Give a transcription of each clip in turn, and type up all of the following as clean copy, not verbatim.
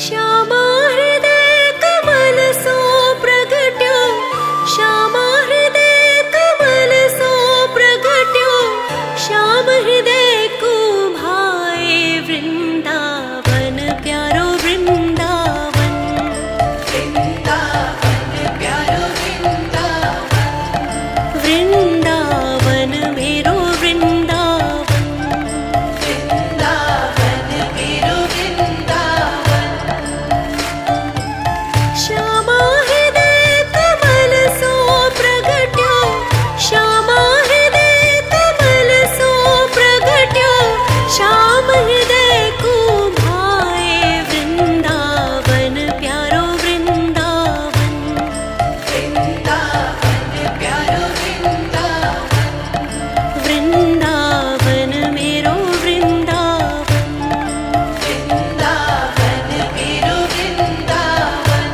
श्यामा हृदय कमल सो प्रगट्यो, श्यामा हृदय कमल सो प्रगट्यो, श्याम हृदय को भाए वृंदावन प्यारो वृंदावन, वृंदावन प्यारो वृंदावन, वृंदावन मेरो वृंदावन, वृंदावन मेरो वृंदावन। श्यामा हृदय कमल सो प्रगट्यो, श्यामा हृदय कमल सो प्रगट्यो, श्याम हृदय को भाए वृंदावन प्यारो वृंदावन, वृंदावन प्यारो वृंदावन, वृंदावन मेरो वृंदावन, वृंदावन मेरो वृंदावन।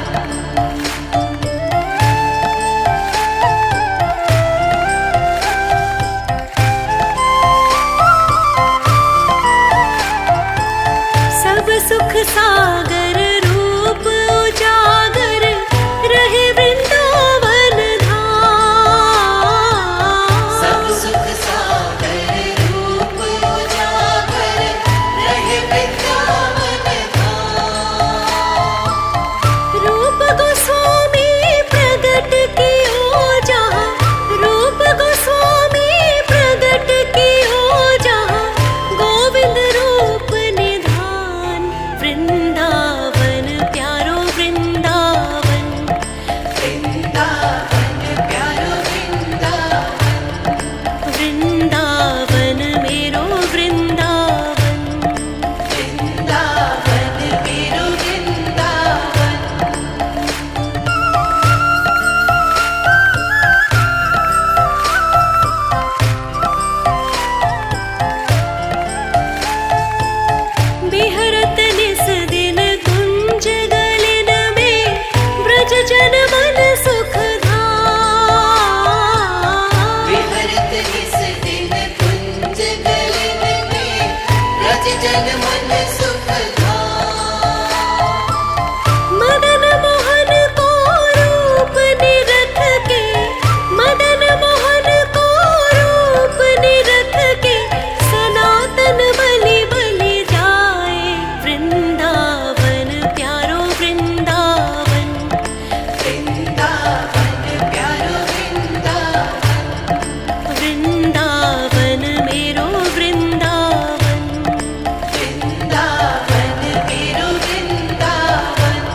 सब सुख सागर रूप उजागर रहे वृंदावन धाम, सब सुख सागर रूप उजागर रहे वृंदावन धाम। रूप गोस्वामी प्रगट कियो जहाँ, रूप गोस्वामी प्रगट कियो जहाँ, गोविंद रूप निधान वृंदावन प्यारो वृंदावन, वृंदावन प्यारो वृंदावन, वृंदावन मेरो वृंदावन, वृंदावन मेरो वृंदावन। बिहरत निस दिन कुंज गलिन में, ब्रज जन मन सुख धाम, बिहरत निस दिन कुंज गलिन में, ब्रज जन मन सुख धाम। मदन मोहन को रूप निरख के, मदन मोहन को रूप निरख के, सनातन बलि बलि जाए वृंदावन प्यारो वृंदावन, वृंदावन प्यारो वृंदावन, वृंदावन मेरो वृंदावन, वृंदावन मेरो वृंदावन।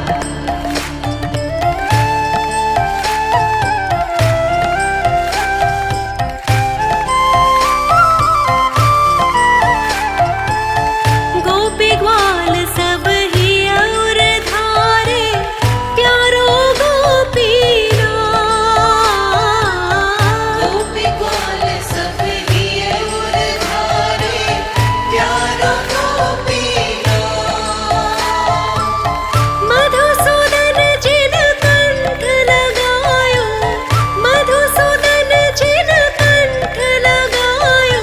गोपी ग्वाल सब ही और धारे, प्यारो गोपीना, गोपी ग्वाल सब ही और धारे, प्यारो गोपीना। मधुसूदन जिन कंठ लगायो, मधुसूदन जिन कंठ लगायो,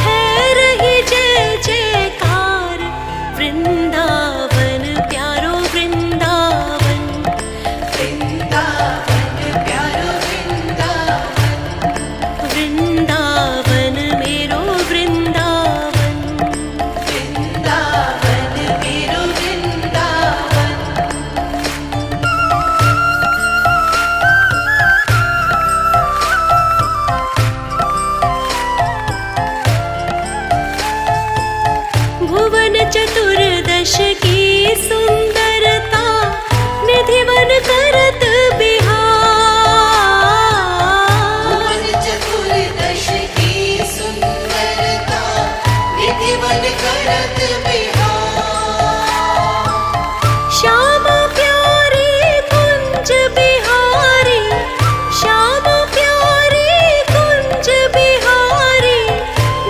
है रही जय जयकार वृंदावन प्यारो वृंदावन, वृंदावन प्यारो वृंदावन, वृंदावन मेरो वृंदावन, वृंदावन मेरो वृंदावन। भुवन चतुर्दश की सुंदरता, निधिवन करत बिहार, भुवन चतुर्दश की सुंदरता, निधिवन करत बिहार। श्यामा प्यारी कुंज बिहारी, श्यामा प्यारी कुंज बिहारी,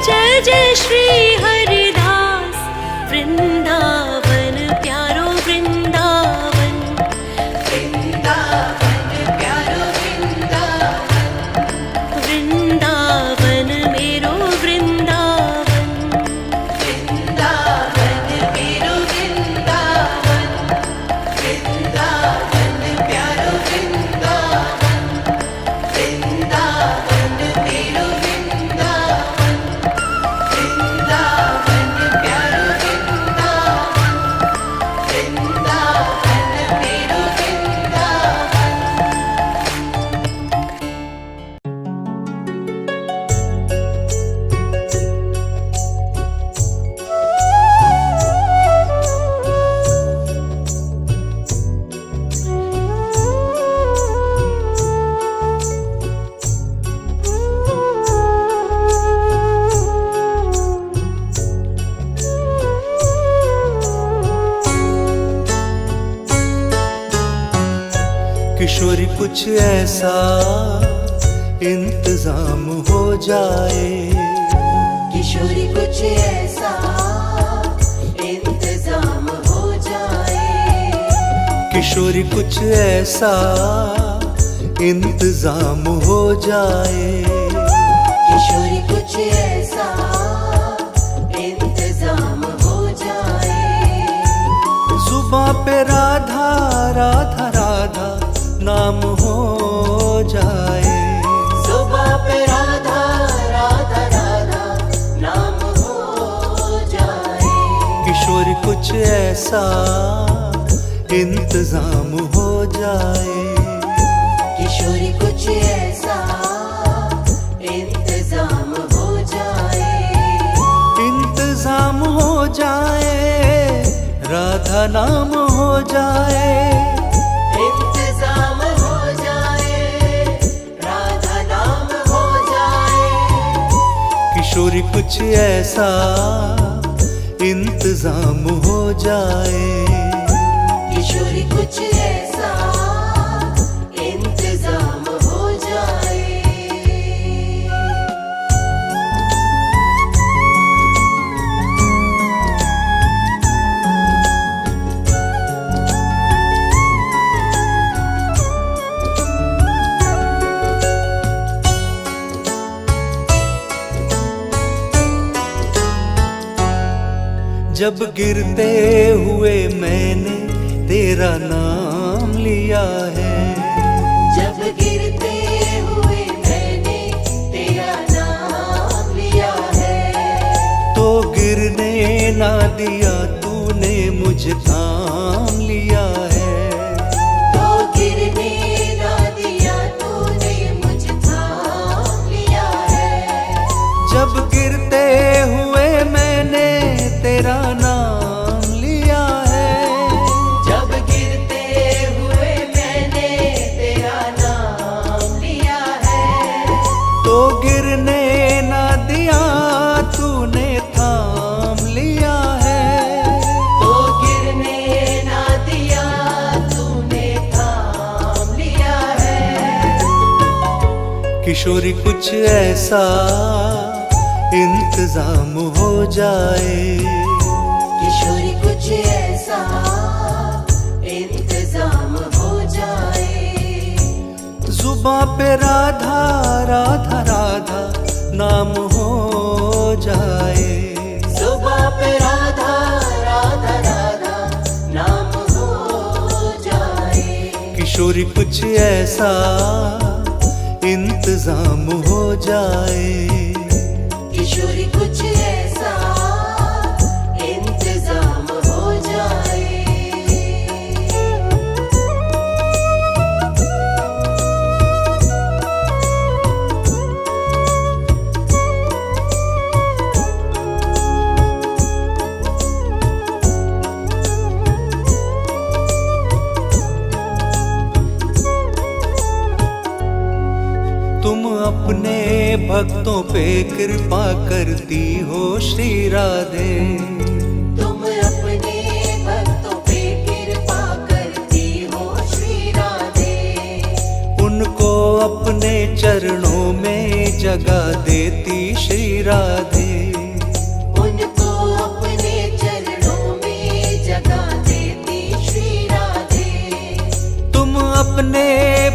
जय जय श्री हरिदास वृंदावन प्यारो किशोरी कुछ ऐसा इंतजाम हो जाए, किशोरी कुछ ऐसा इंतजाम हो जाए, किशोरी कुछ ऐसा इंतजाम हो जाए, किशोरी कुछ ऐसा इंतजाम हो जाए, जुबां पे राधा राधा राधा नाम हो जाए, जुबां पे राधा राधा राधा नाम हो जाए, किशोरी कुछ ऐसा इंतजाम हो जाए, किशोरी कुछ ऐसा इंतजाम हो जाए, इंतजाम हो जाए, राधा नाम हो जाए, इंतजाम हो जाए, राधा नाम हो जाए, किशोरी कुछ ऐसा इंतजाम हो जाए, किशोरी कुछ ऐसा इंतजाम हो जाए। जब गिरते हुए मैंने तेरा नाम लिया है, जब गिरते हुए मैंने तेरा नाम लिया है, तो गिरने ना दिया तूने मुझे थाम लिया है, तो गिरने ना दिया तूने मुझे थाम लिया है, जब गिरते हुए मैंने तेरा नाम लिया है, जब गिरते हुए मैंने तेरा नाम लिया है, तो गिरने ना दिया तूने थाम लिया है, तो गिरने ना दिया तूने थाम लिया है, किशोरी कुछ ऐसा इंतजाम हो जाए, किशोरी कुछ ऐसा इंतजाम हो जाए, जुबां पे राधा राधा राधा नाम हो जाए, जुबां पे राधा राधा राधा नाम हो जाए, किशोरी कुछ ऐसा इंतजाम हो जाए, किशोरी कुछ ऐसा इंतजाम हो जाए। तुम अपने भक्तों पे कृपा करती हो श्री राधे, तुम अपने भक्तों पे कृपा करती हो श्री राधे, उनको अपने चरणों में जगा देती श्री राधे, उनको अपने चरणों में जगा देती श्री राधे, तुम अपने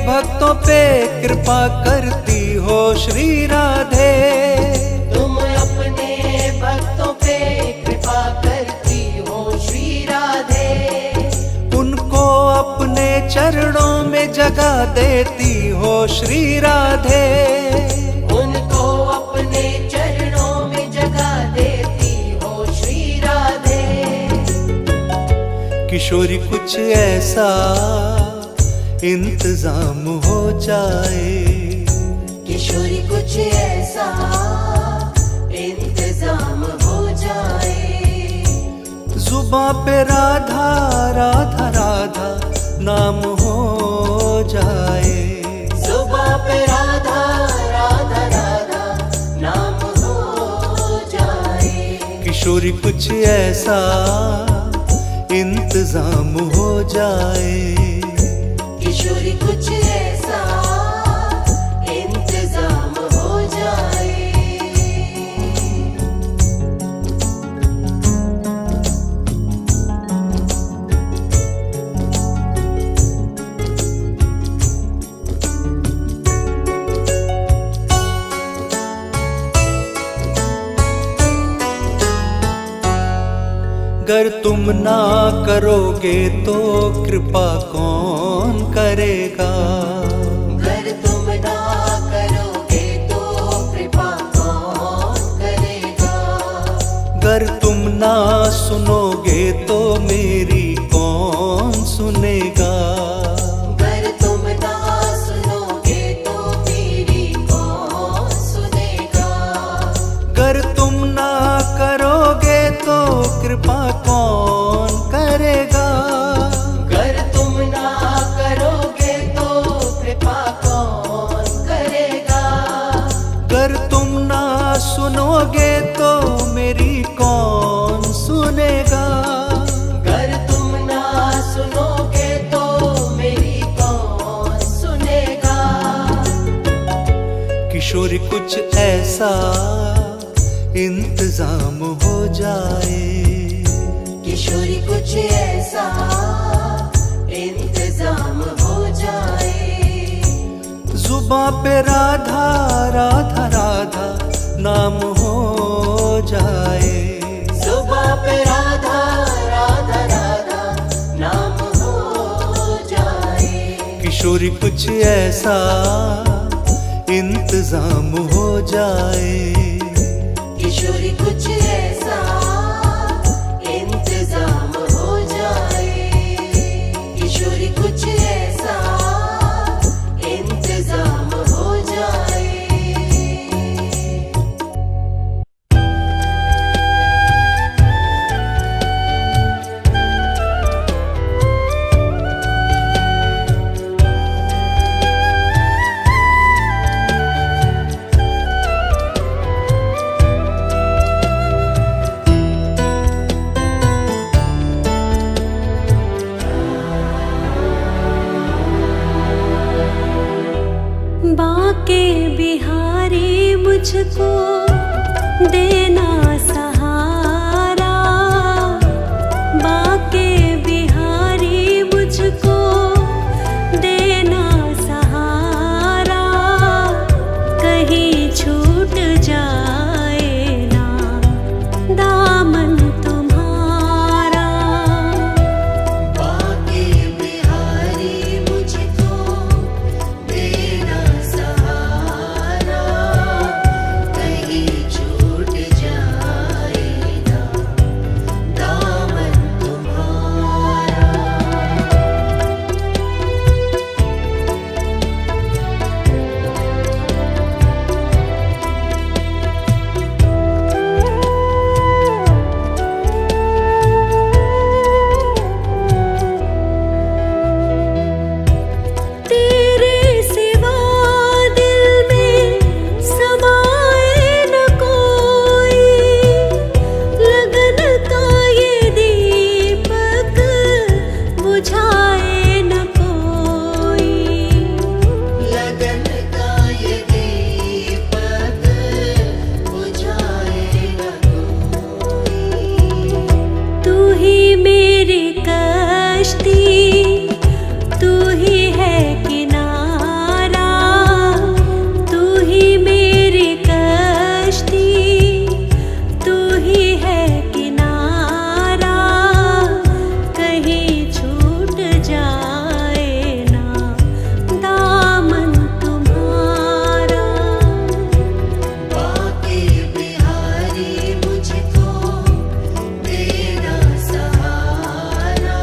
भक्तों पे कृपा करती हो श्री राधे, तुम अपने भक्तों पे कृपा करती हो श्री राधे, उनको अपने चरणों में जगा देती हो श्री राधे, उनको अपने चरणों में जगा देती हो श्री राधे, किशोरी कुछ ऐसा इंतजाम हो जाए, किशोरी कुछ ऐसा इंतजाम हो जाए, जुबां पे राधा राधा राधा नाम हो जाए, जुबां पे राधा राधा राधा नाम हो जाए, किशोरी कुछ ऐसा इंतजाम हो जाए, किशोरी कुछ ऐसा इंतजाम हो जाए। अगर तुम ना करोगे तो कृपा कौन करेगा। अगर तुम ना करोगे तो कृपा कौन करेगा। अगर तुम ना सुनोगे तो मेरी कौन सुनेगा। अगर तुम ना सुनोगे तो मेरी कौन सुनेगा। अगर तुम ना करोगे तो कृपा कौन करेगा। अगर तुम ना करोगे तो कृपा कौन करेगा। अगर तुम ना सुनोगे तो मेरी कौन सुनेगा। अगर तुम ना सुनोगे तो मेरी कौन सुनेगा। किशोरी कुछ ऐसा इंतजाम हो जाए। किशोरी कुछ ऐसा इंतजाम हो जाए। जुबां पे राधा राधा राधा नाम हो जाए। जुबां पे राधा राधा राधा नाम हो जाए। किशोरी कुछ ऐसा इंतजाम हो जाए। किशोरी कुछ ऐसा इंतजाम हो जाए। किशोरी कुछ ऐसा इंतजाम हो जाए। बाके बिहारी मुझको देना सहारा। बाके बिहारी मुझको देना सहारा। कहीं छूट जाए ना दामन तुम्हारा। बाके बिहारी मुझको देना सहारा। कहीं छूट जाए ना दामन तुम्हारा। तेरे सिवा दिल में समाए न कोई। लगन का ये दीपक बुझाए न कोई। लगन का ये दीपक बुझाए न कोई। तू ही मेरी कश्ती, तू ही है किनारा। तू ही मेरी कश्ती, तू ही है किनारा। कहीं छूट जाए ना दामन तुम्हारा। बाके बिहारी मुझको देना सहारा।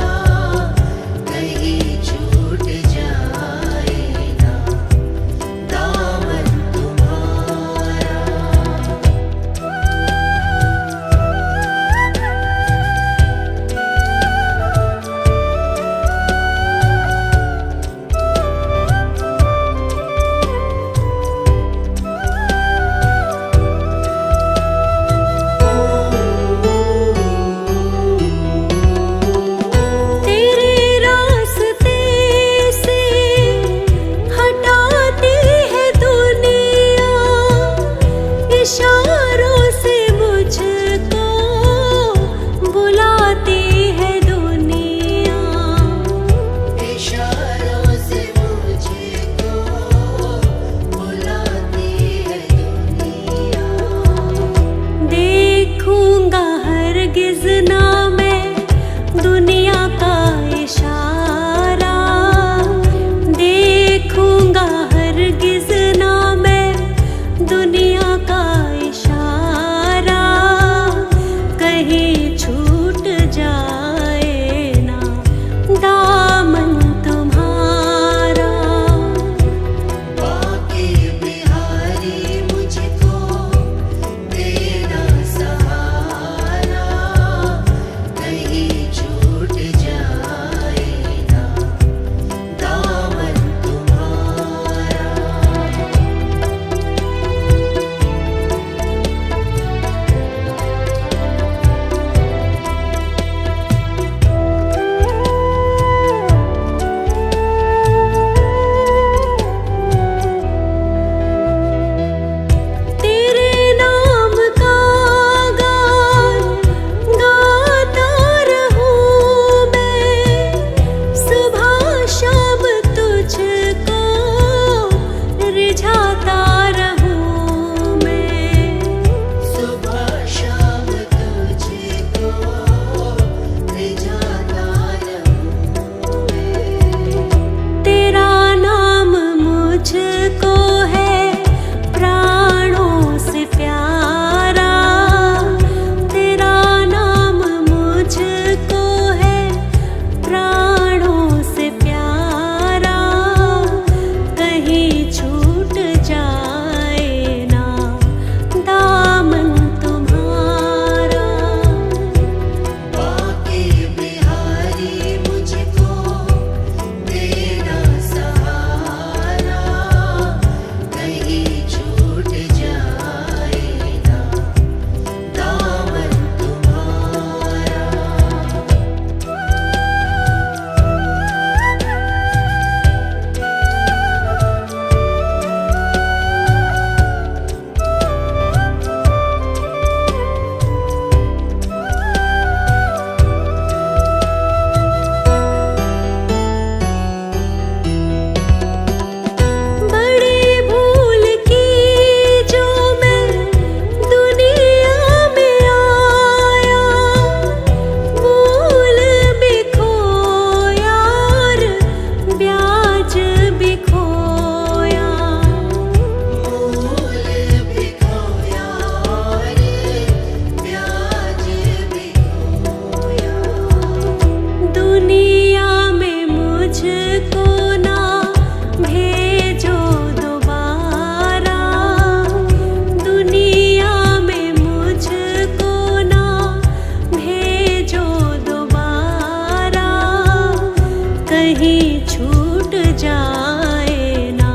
कहीं छूट जाए ना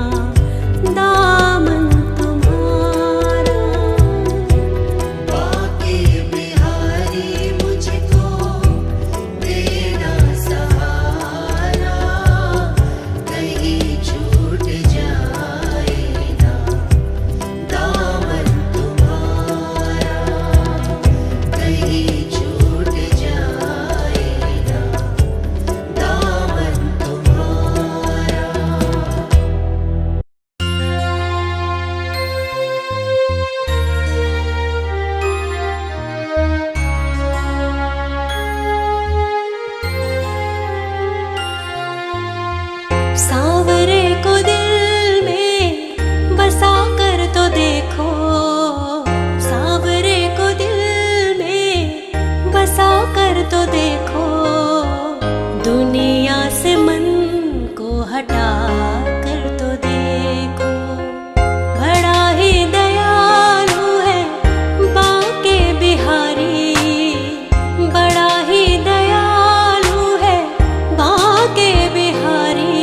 दामन तुम्हारा। बाके बिहारी मुझको देना सहारा, कहीं छूट जाए ना दामन तुम्हारा, कहीं छूट जाए ना दामन तुम्हारा। सांवरे को दिल में बसा कर तो देखो, सांवरे को दिल में बसा कर तो देखो, दुनिया से मन को हटा कर तो देखो। बड़ा ही दयालु है बाके बिहारी, बड़ा ही दयालु है बाके बिहारी।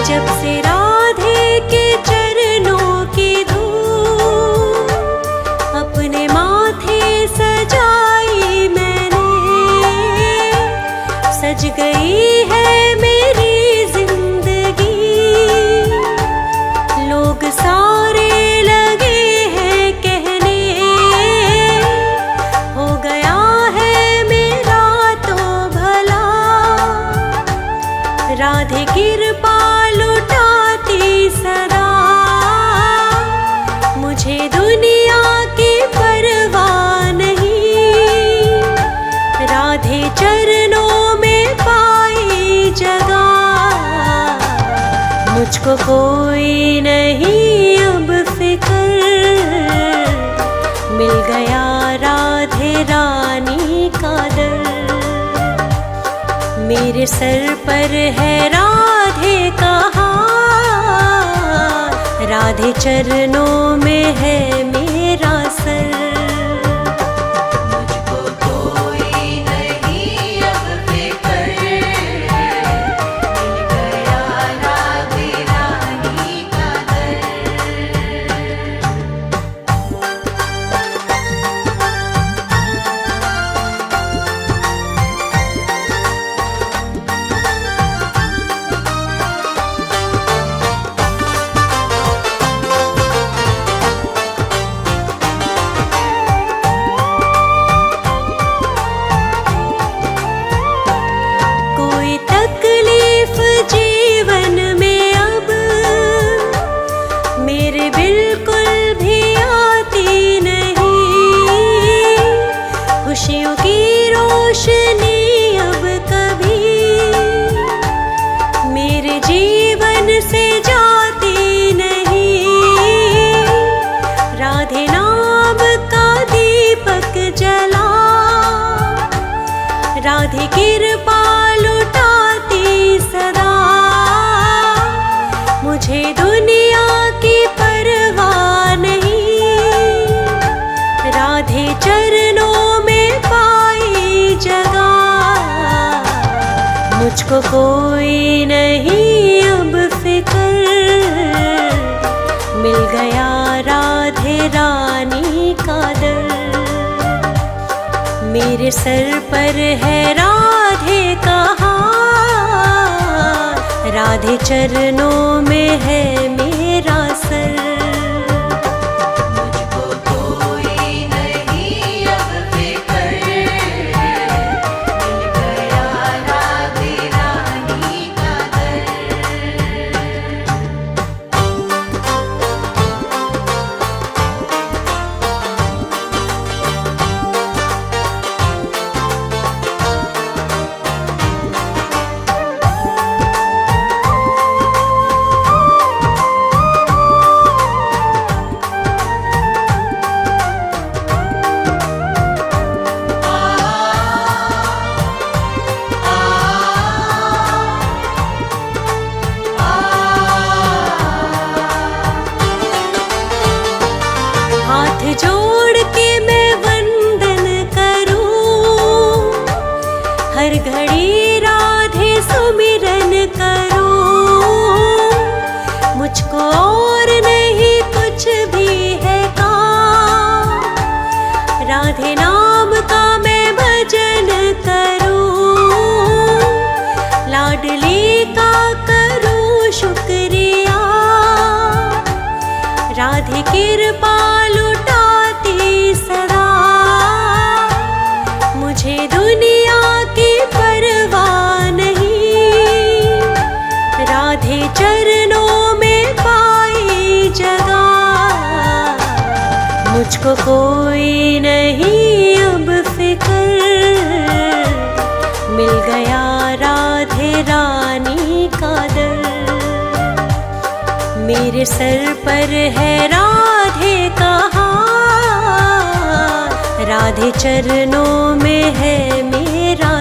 जब से राधे के चरणों की धूल अपने माथे सजाई मैंने, सज गई है मेरी जिंदगी। लोग सारे लगे हैं कहने, हो गया है मेरा तो भला। राधे कृपा लुटाती सदा, मुझे दुनिया की परवाह नहीं। राधे चरणों में पाई जगह, मुझको कोई नहीं अब फिक्र। मिल गया राधे रानी का दर, मेरे सर पर है राधे का हार। राधे चरणों में है मेरा सर। मुझको कोई नहीं अब फिक्र, मिल गया राधे रानी का दर। कोई तकलीफ जीवन में अब मेरे बिल्कुल भी आती नहीं। खुशियों की रोशनी अब कभी मेरे जीवन से जाती नहीं। राधे नाम का दीपक जला, राधे कृपा लुटाती सदा। मुझे दुनिया की परवाह नहीं। राधे चरणों में पाई जगह, मुझको कोई नहीं अब फिक्र। मिल गया राधे रानी का दर, मेरे सर पर है राधे का हार। राधे चरणों में है मेरा सर। मुझको कोई नहीं अब फिक्र, मिल गया राधे रानी का दर। हाथ जोड़ के मैं वंदन करूं, हर घड़ी राधे सुमिरन करूं। मुझको और नहीं कुछ भी है काम, राधे नाम का मैं भजन करूं। लाडली का करूं शुक्रिया, राधे कृपा लुटाती सदा। मुझे दुनिया की परवाह नहीं। राधे चरणों में पाई जगह, मुझको कोई नहीं अब फिक्र। मिल गया राधे रानी का दर, मेरे सर पर है राधे का हार। राधे चरणों में है मेरा